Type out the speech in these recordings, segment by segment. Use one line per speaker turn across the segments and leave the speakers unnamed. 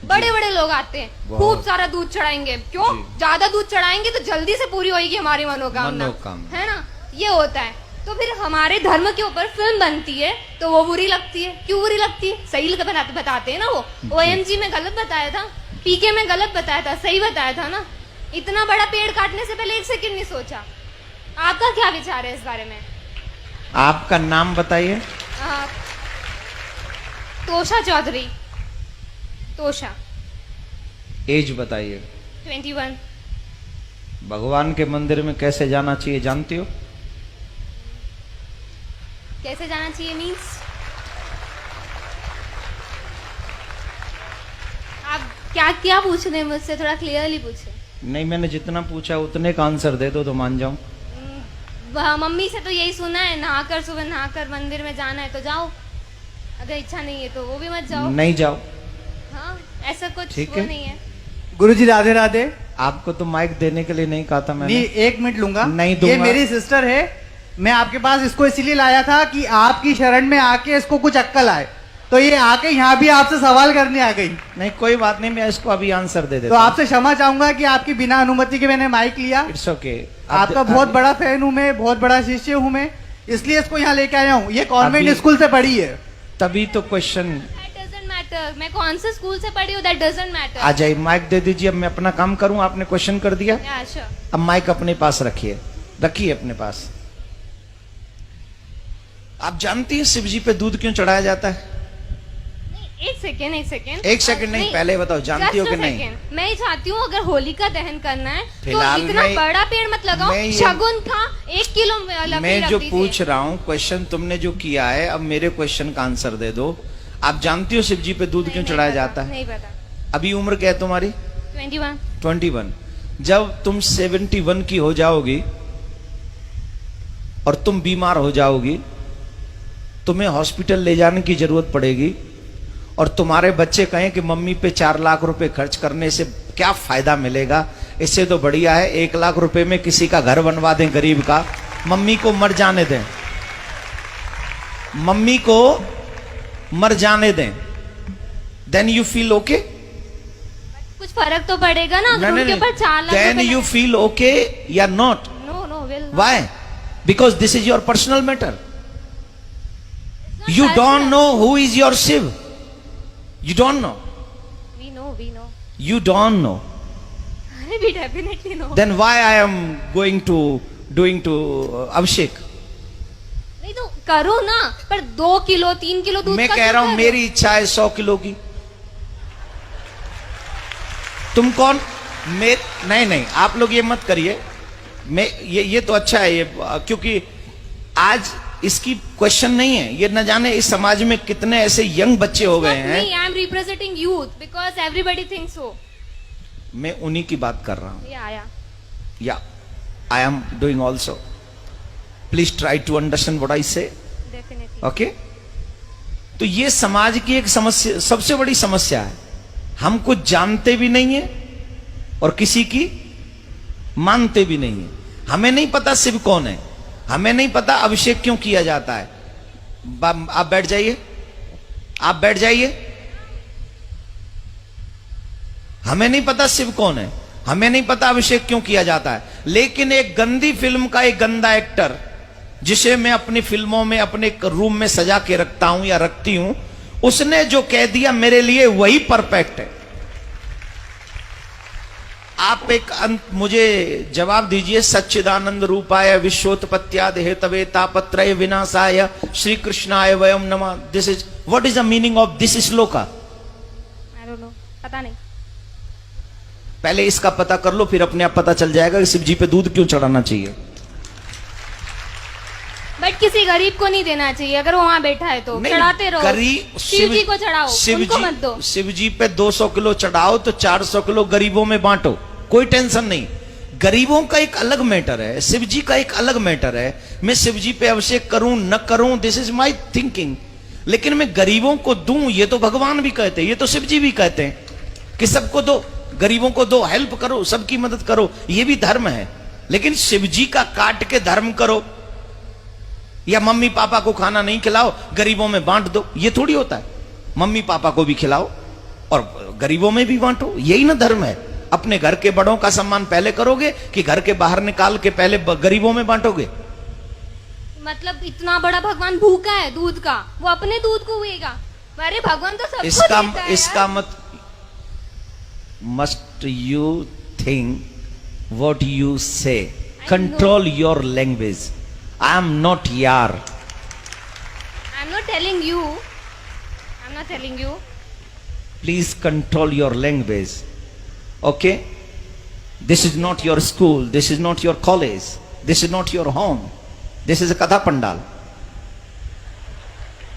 बड़े बड़े लोग आते हैं, खूब सारा दूध चढ़ाएंगे। क्यों? ज्यादा दूध चढ़ाएंगे तो जल्दी से पूरी होगी हमारी मनोकामना, है ना? ये होता है। तो फिर हमारे धर्म के ऊपर फिल्म बनती है तो वो बुरी लगती है। क्यों बुरी लगती है? सही बताते हैं ना। वो OMG में गलत बताया था, PK में गलत बताया था, सही बताया था ना। इतना बड़ा पेड़ काटने से पहले 1 सेकंड नहीं सोचा। आपका क्या विचार है इस बारे में?
आपका नाम बताइए।
तोषा चौधरी। तोषा।
एज बताइए।
21।
भगवान के मंदिर में कैसे जाना चाहिए जानती हो?
कैसे जाना चाहिए मीन्स? आप क्या पूछ रहे हैं मुझसे? थोड़ा क्लियरली पूछे।
नहीं, मैंने जितना पूछा उतने का आंसर दे दो तो मान जाऊं।
मम्मी से तो यही सुना है, नहाकर सुबह नहाकर मंदिर में जाना है तो जाओ, अगर इच्छा नहीं है तो वो भी मत जाओ।
नहीं जाओ।
हाँ, ऐसा कुछ
ठीक
वो
है।
नहीं है।
गुरुजी राधे राधे।
आपको तो माइक देने के लिए नहीं कहा था मैंने।
नहीं, 1 मिनट लूंगा।
नहीं दूंगा।
ये मेरी सिस्टर है। मैं आपके पास इसको इसीलिए लाया था कि आपकी शरण में आके इसको कुछ अक्कल आए, तो ये आके यहाँ भी आपसे सवाल करने आ गई।
नहीं, कोई बात नहीं, मैं इसको अभी आंसर दे
तो
देता हूं।
आपसे क्षमा चाहूंगा कि आपकी बिना अनुमति के मैंने माइक लिया।
It's okay.
आपका बहुत बड़ा फैन हूँ मैं, बहुत बड़ा शिष्य हूँ मैं, इसलिए इसको यहाँ लेके आया हूँ। ये कॉन्वेंट स्कूल से पढ़ी है।
तभी तो क्वेश्चन।
That doesn't matter। मैं कौन से स्कूल से पढ़ी हूँ, that doesn't matter।
आ जाइए, माइक दे दीजिए। अब मैं अपना काम करूं, आपने क्वेश्चन कर दिया।
Yeah, sure।
अब माइक अपने पास रखिए, रखिए अपने पास। आप जानती हैं शिव जी पे दूध क्यों चढ़ाया जाता है?
एक सेकेंड।
एक सेकंड नहीं, पहले बताओ जानती हो कि नहीं?
मैं ही चाहती हूँ अगर होलिका दहन करना है तो
फिलहाल
इतना
मैं-
बड़ा पेड़ मत लगाओ।
मैं ये-
शगुन का 1 किलो वाला
मैं
पेड़
जो
रख दीजिए।
पूछ रहा हूँ क्वेश्चन तुमने जो किया है, अब मेरे क्वेश्चन का आंसर दे दो। आप जानती हो शिव जी पे दूध क्यों
नहीं
चढ़ाया
पता,
जाता है?
नहीं पता।
अभी उम्र क्या है तुम्हारी?
21।
21। जब तुम 71 की हो जाओगी और तुम बीमार हो जाओगी, तुम्हें हॉस्पिटल ले जाने की जरूरत पड़ेगी और तुम्हारे बच्चे कहें कि मम्मी पे 4 लाख रुपए खर्च करने से क्या फायदा मिलेगा, इससे तो बढ़िया है 1 लाख रुपए में किसी का घर बनवा दें गरीब का, मम्मी को मर जाने दें, मम्मी को मर जाने दें। Then you feel okay?
कुछ फर्क तो पड़ेगा ना अगर उनके ऊपर 4 lakh
then you feel okay या not?
No will
Why? Because this is your personal matter. You don't know who is your Shiv. You don't know.
We know
You don't know.
We definitely know.
Then why I am going to doing to Abhishek?
नहीं तो करो ना, पर 2 kilo 3 kilo दूध
मैं
का
कह
क्यों
रहा हूं
कर
मेरी इच्छा है 100 किलो की। तुम कौन? नहीं, आप लोग ये मत करिए। मैं ये तो अच्छा है ये, क्योंकि आज इसकी क्वेश्चन नहीं है। ये न जाने इस समाज में कितने ऐसे यंग बच्चे हो गए हैं।
नहीं, I am representing youth because everybody thinks so.
मैं उन्हीं की बात कर रहा हूं।
Yeah
I am doing also. Please try to understand what I say.
Definitely.
Okay? तो ये समाज की एक समस्या, सबसे बड़ी समस्या है। हम कुछ जानते भी नहीं है और किसी की मानते भी नहीं है। हमें नहीं पता शिव कौन है, हमें नहीं पता अभिषेक क्यों किया जाता है। आप बैठ जाइए, आप बैठ जाइए। हमें नहीं पता शिव कौन है, हमें नहीं पता अभिषेक क्यों किया जाता है। लेकिन एक गंदी फिल्म का एक गंदा एक्टर, जिसे मैं अपनी फिल्मों में अपने रूम में सजा के रखता हूं या रखती हूं, उसने जो कह दिया मेरे लिए वही परफेक्ट है। आप एक मुझे जवाब दीजिए। सच्चिदानंद रूपाय विश्वोत्पत्त्याद हेतवे तापत्रय विनाशाय श्री कृष्णाय वयम नमः। This is what is the meaning of this shloka?
I don't know, पता नहीं।
पहले इसका पता कर लो, फिर अपने आप पता चल जाएगा कि शिव जी पे दूध क्यों चढ़ाना चाहिए।
बट किसी गरीब को नहीं देना चाहिए, अगर वो वहां बैठा है तो चढ़ाते रहो। शिव जी को चढ़ाओ, उनको मत दो।
शिव जी पे 200 किलो चढ़ाओ तो 400 किलो गरीबों में बांटो, कोई टेंशन नहीं। गरीबों का एक अलग मैटर है, शिव जी का एक अलग मैटर है। मैं शिव जी पे अभिषेक करूं न करूं, दिस इज माई थिंकिंग। लेकिन मैं गरीबों को दूं, ये तो भगवान भी कहते हैं, ये तो शिव जी भी कहते हैं कि सबको दो, गरीबों को दो, हेल्प करो, सबकी मदद करो, ये भी धर्म है। लेकिन शिव जी का काट के धर्म करो या मम्मी पापा को खाना नहीं खिलाओ, गरीबों में बांट दो, ये थोड़ी होता है। मम्मी पापा को भी खिलाओ, और गरीबों में भी बांटो, यही ना धर्म है। अपने घर के बड़ों का सम्मान पहले करोगे कि घर के बाहर निकाल के पहले गरीबों में बांटोगे?
मतलब इतना बड़ा भगवान भूखा है दूध का, वो अपने दूध को हुएगा? अरे भगवान तो सबको देता है
इसका
यार।
मत must you think what you say, control your language. I am not यार,
I'm not telling you. I'm not telling you.
please control your language, okay? This is not your school, this is not your college, this is not your home, this is a कथा pandal.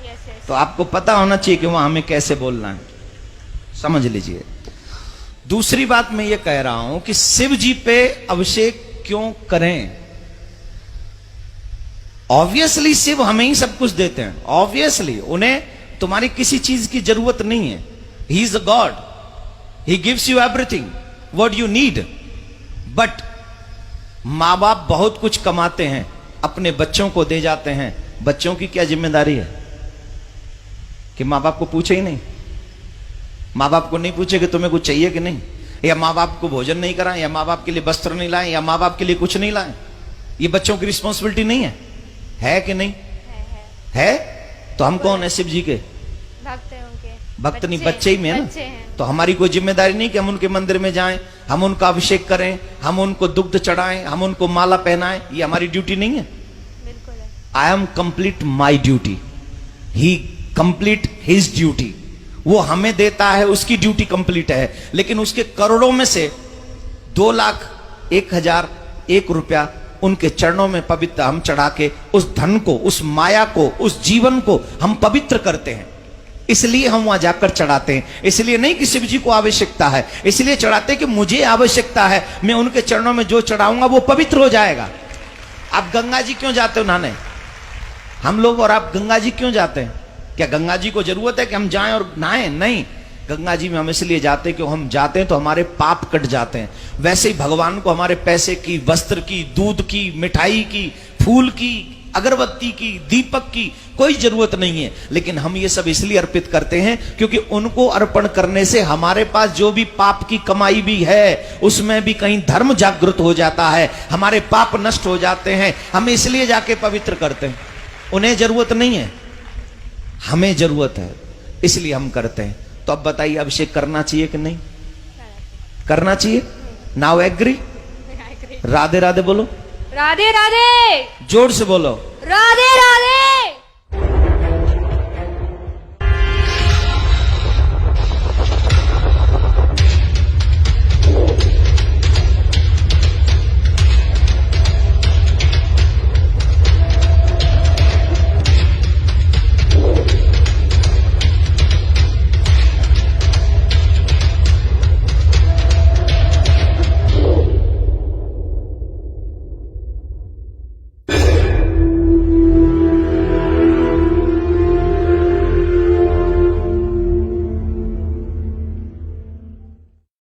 Yes, yes.
तो आपको पता होना चाहिए कि वहां हमें कैसे बोलना है, समझ लीजिए। दूसरी बात मैं ये कह रहा हूं कि शिव जी पे अभिषेक क्यों करें? ऑब्वियसली शिव हमें ही सब कुछ देते हैं, ऑब्वियसली उन्हें तुम्हारी किसी चीज की जरूरत नहीं है। He is a God, he gives you everything what you need. But मां बाप बहुत कुछ कमाते हैं, अपने बच्चों को दे जाते हैं। बच्चों की क्या जिम्मेदारी है कि मां बाप को पूछे ही नहीं? मां बाप को नहीं पूछे कि तुम्हें कुछ चाहिए कि नहीं, या मां बाप को भोजन नहीं कराएं, या मां बाप के लिए वस्त्र नहीं लाएं, या मां बाप के लिए कुछ नहीं लाएं? ये बच्चों की रिस्पॉन्सिबिलिटी नहीं है कि नहीं? है। तो हम कौन है? शिव जी के
भक्त है उनके।
भक्त नहीं, बच्चे ही में है
बच्चे
ना।
हैं।
तो हमारी कोई जिम्मेदारी नहीं कि हम उनके मंदिर में जाएं, हम उनका अभिषेक करें, हम उनको दुग्ध चढ़ाएं, हम उनको माला पहनाएं? ये हमारी ड्यूटी नहीं है।
बिल्कुल है।
I am complete my duty, he complete his duty. वो हमें देता है, उसकी ड्यूटी कंप्लीट है। लेकिन उसके करोड़ों में से 2,01,001 रुपया उनके चरणों में पवित्र हम चढ़ा के उस धन को, उस माया को, उस जीवन को हम पवित्र करते हैं। इसलिए हम वहां जाकर चढ़ाते हैं। इसलिए नहीं कि शिव जी को आवश्यकता है, इसलिए चढ़ाते कि मुझे आवश्यकता है, मैं उनके चरणों में जो चढ़ाऊंगा वो पवित्र हो जाएगा। आप गंगा जी क्यों जाते हो नहाने? हम लोग और आप गंगा जी क्यों जाते हैं? क्या गंगा जी को जरूरत है कि हम जाएं और नहाएं? नहीं, गंगा जी में हम इसलिए जाते हैं कि हम जाते हैं तो हमारे पाप कट जाते हैं। वैसे ही भगवान को हमारे पैसे की, वस्त्र की, दूध की, मिठाई की, फूल की, अगरबत्ती की, दीपक की कोई जरूरत नहीं है। लेकिन हम ये सब इसलिए अर्पित करते हैं क्योंकि उनको अर्पण करने से हमारे पास जो भी पाप की कमाई भी है उसमें भी कहीं धर्म जागृत हो जाता है, हमारे पाप नष्ट हो जाते हैं। हम इसलिए जाके पवित्र करते हैं। उन्हें जरूरत नहीं है, हमें जरूरत है, इसलिए हम करते हैं। तो अब बताइए, अभिषेक करना चाहिए कि नहीं करना चाहिए? Now agree? राधे राधे बोलो,
राधे राधे,
जोर से बोलो,
राधे राधे।